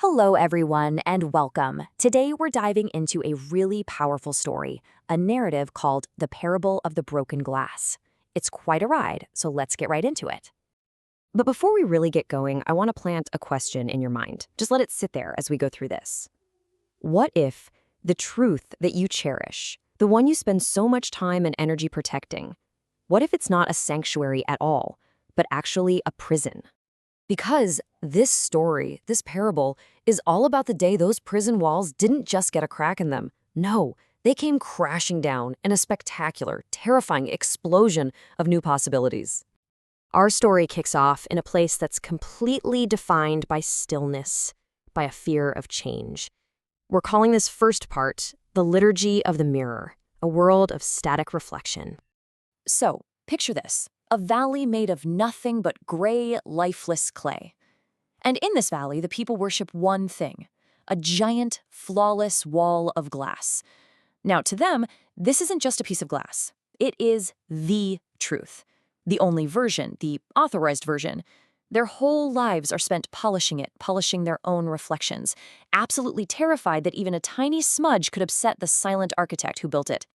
Hello, everyone, and welcome. Today, we're diving into a really powerful story, a narrative called The Parable of the Broken Glass. It's quite a ride, so let's get right into it. But before we really get going, I want to plant a question in your mind. Just let it sit there as we go through this. What if the truth that you cherish, the one you spend so much time and energy protecting, what if it's not a sanctuary at all, but actually a prison? Because this story, this parable, is all about the day those prison walls didn't just get a crack in them. No, they came crashing down in a spectacular, terrifying explosion of new possibilities. Our story kicks off in a place that's completely defined by stillness, by a fear of change. We're calling this first part the Liturgy of the Mirror, a world of static reflection. So, picture this, a valley made of nothing but gray, lifeless clay. And in this valley, the people worship one thing, a giant, flawless wall of glass. Now, to them, this isn't just a piece of glass. It is the truth. The only version, the authorized version. Their whole lives are spent polishing it, polishing their own reflections, absolutely terrified that even a tiny smudge could upset the silent architect who built it.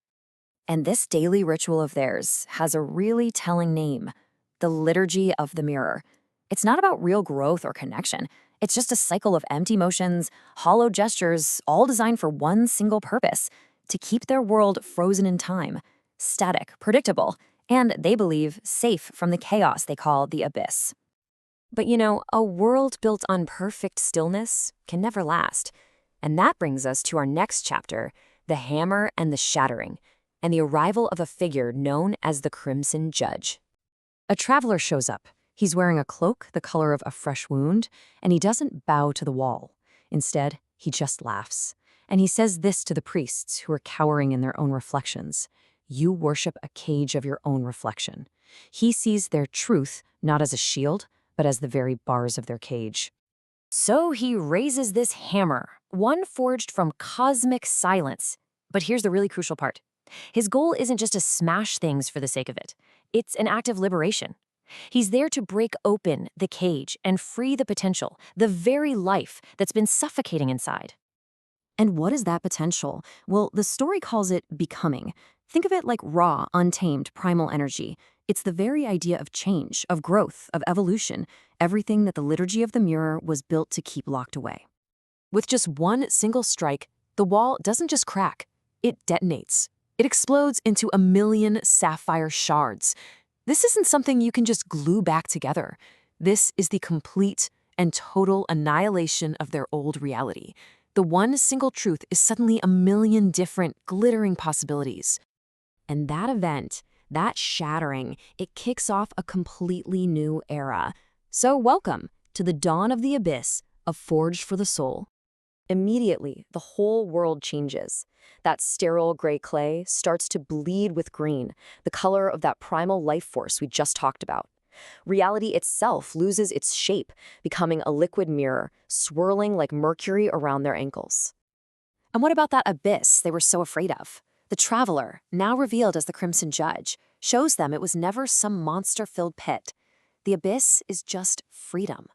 And this daily ritual of theirs has a really telling name, the Liturgy of the Mirror. It's not about real growth or connection. It's just a cycle of empty motions, hollow gestures, all designed for one single purpose, to keep their world frozen in time, static, predictable, and, they believe, safe from the chaos they call the abyss. But a world built on perfect stillness can never last. And that brings us to our next chapter, the hammer and the shattering, and the arrival of a figure known as the Crimson Judge. A traveler shows up. He's wearing a cloak the color of a fresh wound, and he doesn't bow to the wall. Instead, he just laughs. And he says this to the priests who are cowering in their own reflections. You worship a cage of your own reflection. He sees their truth not as a shield, but as the very bars of their cage. So he raises this hammer, one forged from cosmic silence. But here's the really crucial part. His goal isn't just to smash things for the sake of it. It's an act of liberation. He's there to break open the cage and free the potential, the very life that's been suffocating inside. And what is that potential? Well, the story calls it becoming. Think of it like raw, untamed, primal energy. It's the very idea of change, of growth, of evolution, everything that the Liturgy of the Mirror was built to keep locked away. With just one single strike, the wall doesn't just crack, it detonates. It explodes into a million sapphire shards. This isn't something you can just glue back together. This is the complete and total annihilation of their old reality. The one single truth is suddenly a million different, glittering possibilities. And that event, that shattering, it kicks off a completely new era. So welcome to the dawn of the abyss of Forged for the Soul. Immediately, the whole world changes. That sterile gray clay starts to bleed with green, the color of that primal life force we just talked about. Reality itself loses its shape, becoming a liquid mirror, swirling like mercury around their ankles. And what about that abyss they were so afraid of? The traveler, now revealed as the Crimson Judge, shows them it was never some monster-filled pit. The abyss is just freedom.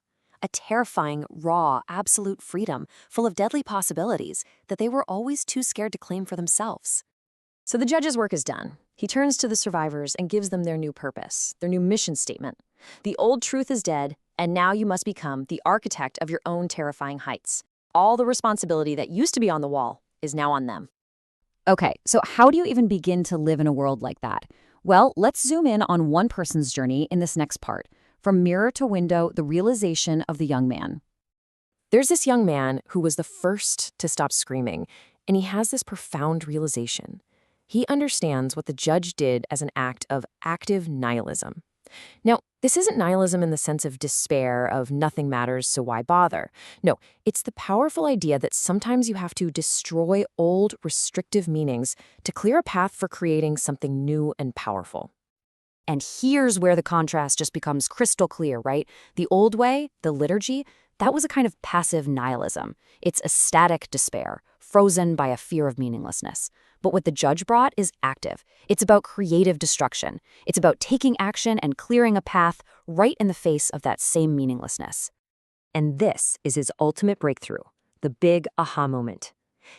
A terrifying, raw, absolute freedom full of deadly possibilities that they were always too scared to claim for themselves. So the judge's work is done. He turns to the survivors and gives them their new purpose, their new mission statement. The old truth is dead, and now you must become the architect of your own terrifying heights. All the responsibility that used to be on the wall is now on them. Okay, so how do you even begin to live in a world like that? Well, let's zoom in on one person's journey in this next part. From mirror to window, the realization of the young man. There's this young man who was the first to stop screaming, and he has this profound realization. He understands what the judge did as an act of active nihilism. Now, this isn't nihilism in the sense of despair, of nothing matters, so why bother? No, it's the powerful idea that sometimes you have to destroy old, restrictive meanings to clear a path for creating something new and powerful. And here's where the contrast just becomes crystal clear, right? The old way, the liturgy, that was a kind of passive nihilism. It's a static despair, frozen by a fear of meaninglessness. But what the judge brought is active. It's about creative destruction. It's about taking action and clearing a path right in the face of that same meaninglessness. And this is his ultimate breakthrough, the big aha moment.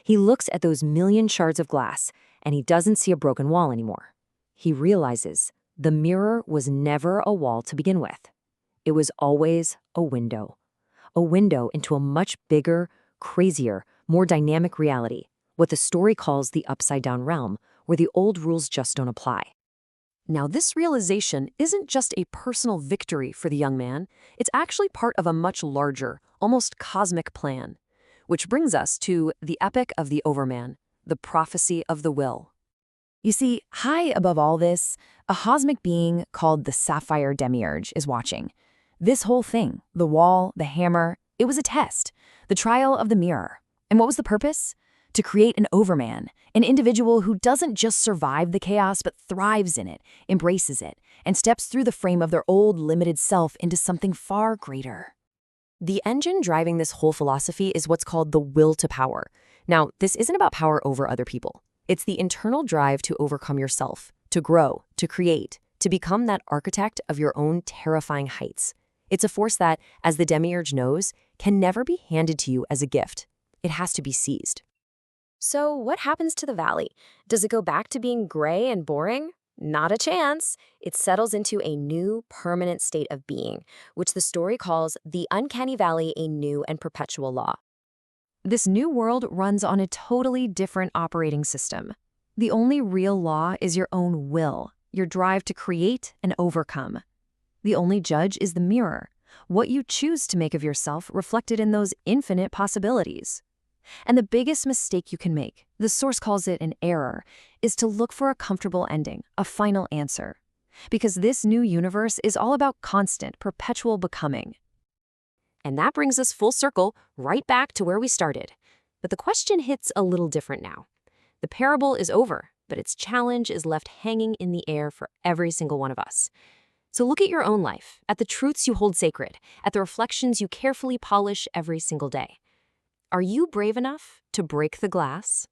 He looks at those million shards of glass, and he doesn't see a broken wall anymore. He realizes the mirror was never a wall to begin with. It was always a window into a much bigger, crazier, more dynamic reality, what the story calls the upside-down realm, where the old rules just don't apply. Now, this realization isn't just a personal victory for the young man, it's actually part of a much larger, almost cosmic plan. Which brings us to the epic of the Overman, the prophecy of the will. You see, high above all this, a cosmic being called the Sapphire Demiurge is watching. This whole thing, the wall, the hammer, it was a test, the trial of the mirror. And what was the purpose? To create an overman, an individual who doesn't just survive the chaos but thrives in it, embraces it, and steps through the frame of their old limited self into something far greater. The engine driving this whole philosophy is what's called the will to power. Now, this isn't about power over other people. It's the internal drive to overcome yourself, to grow, to create, to become that architect of your own terrifying heights. It's a force that, as the Demiurge knows, can never be handed to you as a gift. It has to be seized. So what happens to the valley? Does it go back to being gray and boring? Not a chance. It settles into a new, permanent state of being, which the story calls the uncanny valley, a new and perpetual law. This new world runs on a totally different operating system. The only real law is your own will, your drive to create and overcome. The only judge is the mirror, what you choose to make of yourself reflected in those infinite possibilities. And the biggest mistake you can make, the source calls it an error, is to look for a comfortable ending, a final answer. Because this new universe is all about constant, perpetual becoming. And that brings us full circle, right back to where we started. But the question hits a little different now. The parable is over, but its challenge is left hanging in the air for every single one of us. So look at your own life, at the truths you hold sacred, at the reflections you carefully polish every single day. Are you brave enough to break the glass?